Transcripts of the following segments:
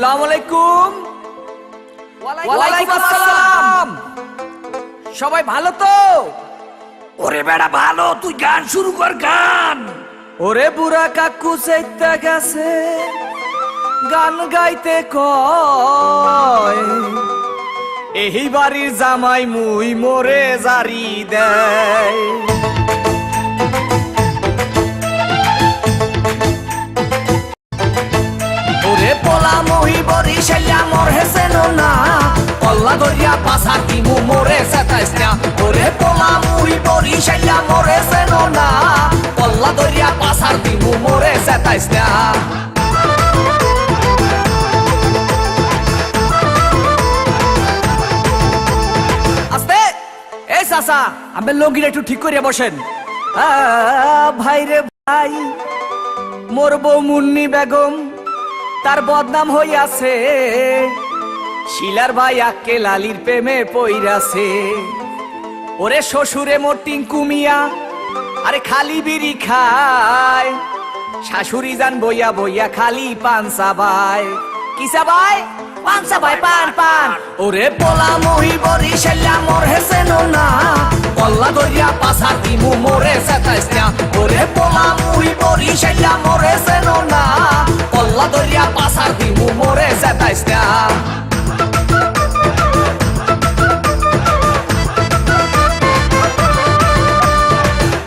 আসসালামু আলাইকুম। ওয়ালাইকুম আসসালাম। সবাই ভালো তো? ওরে বেড়া ভালো, তুই গান শুরু কর গান। ওরে বুড়া কাকু চাইতে গেছে গান গাইতে কয়, এই বাড়ির জামাই মুই মোরে জারি দেয়। ওরে পোলা মহি বরিশাইয়া মোর হেসেন না, কল্লা দরিয়া পাশা দিমু মোরে সেতাইস না। ওরে পোলা মহি বরিশাইয়া মোর হেসেন না, কল্লা দরিয়া পাশা দিমু মোরে সেতাইস না। আস্তে এই চাচা, আমি লগিটা একটু ঠিক করিয়া বসেন। ভাই রে ভাই, মোর বউ মুন্নি বেগম তার বদনাম হইয়াছে, শিলার ভাই আক্কে লালির প্রেমে পইরাছে। ওরে শ্বশুরে মোর টিঙ্কু মিয়া আরে খালি বিড়ি খায়, শাশুড়ি যান বইয়া বইয়া খালি পান চাবায়। কি চাবায়? পান চাবায়, পান পান। ওরে পোলা মহি বরিশাইয়া মোর হেসেন না, কল্লা দরিয়া পাশা দিমু মোরে সেতাইস না। ওরে পোলা মহি বরিশাইয়া মোর হেসেন না, কল্লা দরিয়া পাশা দিমু মোরে সেতাইস না।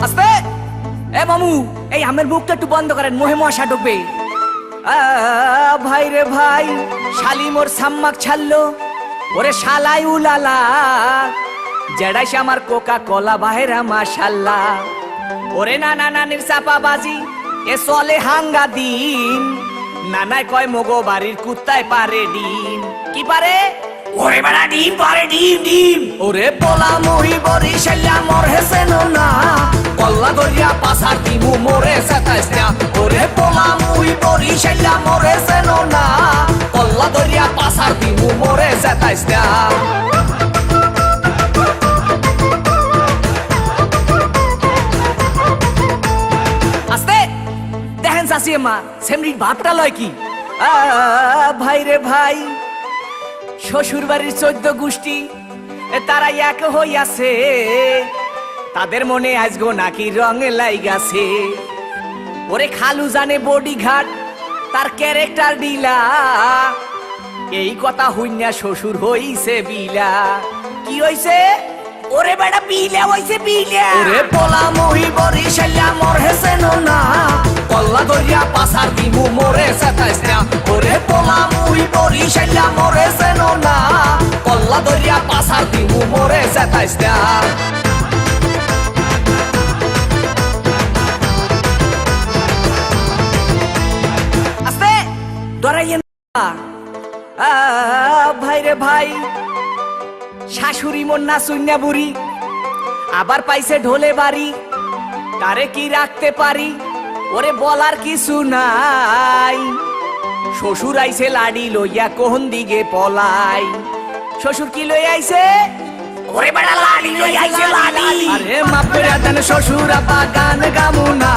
আস্তে এ মামু, এই আমের মুখটা একটু বন্ধ করেন, মোহে মশা ঢুকবে। ভাই রে ভাই, শালি মোর সাম্মাক ছাড়লো। ওরে শালাই উলালা, জেডাইস আমার কোকা কোলা বাহেরা মাশাল্লাহ। ওরে নানা নানির চাপা বাজি এ চলে হাঙ্গা দিন, নানায় কয় মগো বাড়ির কুত্তায় পারে ডিম। কি পারে? ওরে বেড়া ডিম পারে, ডিম ডিম। ওরে পোলা মহি বরিশাইয়া মোর হেসেন না, কল্লা দরিয়া পাশা দিমু মোরে সেতাইস না। ওরে পোলা মহি বরিশাইয়া মোর হেসেন না, কল্লা দরিয়া পাশা দিমু মোরে সেতাইস না। আস্তে দেখেন চাচি মা, সেমরির ভাবটা লয় কি? ভাই রে ভাই, শ্বশুর বাড়ির 14 গোষ্ঠী তারা এক হইয়াছে, তাদের মনে আজগো নাকি রং লাইগাছে। ওরে খালু জানে বডি ঘাট, তার ক্যারেক্টার ডিলা, এই কথা হইনা শ্বশুর হইছে বিলা। কি হইছে? ওরে বেড়া বিলে হইছে, বিলে। ওরে পোলা মহি বরিশাইয়া মোর হেসেন না, কল্লা দরিয়া পাশা দিমু মোরে সেতাইস না। ওরে পোলা মহি বরিশাইয়া মোর হেসেন না, কল্লা দরিয়া পাশা দিমু মোরে সেতাইস না। আস্তে ডরাইয়েন না। ভাই রে ভাই, শাশুড়ি মোর না সুন্না বুড়ি, আবার পাইছে ঢোলে বাড়ি, তারে কি রাখতে পারি? ওরে বলার কিছু নাই, শ্বশুর আইছে লাডি লইয়া কোন দিকে পলাই। শ্বশুর কি লই আইছে? ওরে বেড়া লাডি লই আইছে, লাডি। আরে মাপ করে দেন শ্বশুর আপা, গান গামু না,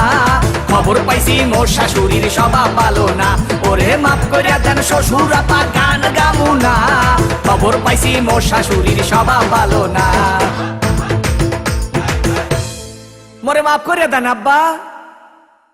খবর পাইছি মোর শাশুড়ির স্বভাব ভালো না। ওরে মাপ করে দেন শ্বশুর আপা, গান গামু না, খবর পাইছি মোর শাশুড়ির স্বভাব ভালো না। মোরে মাফ করে দেন আব্বা।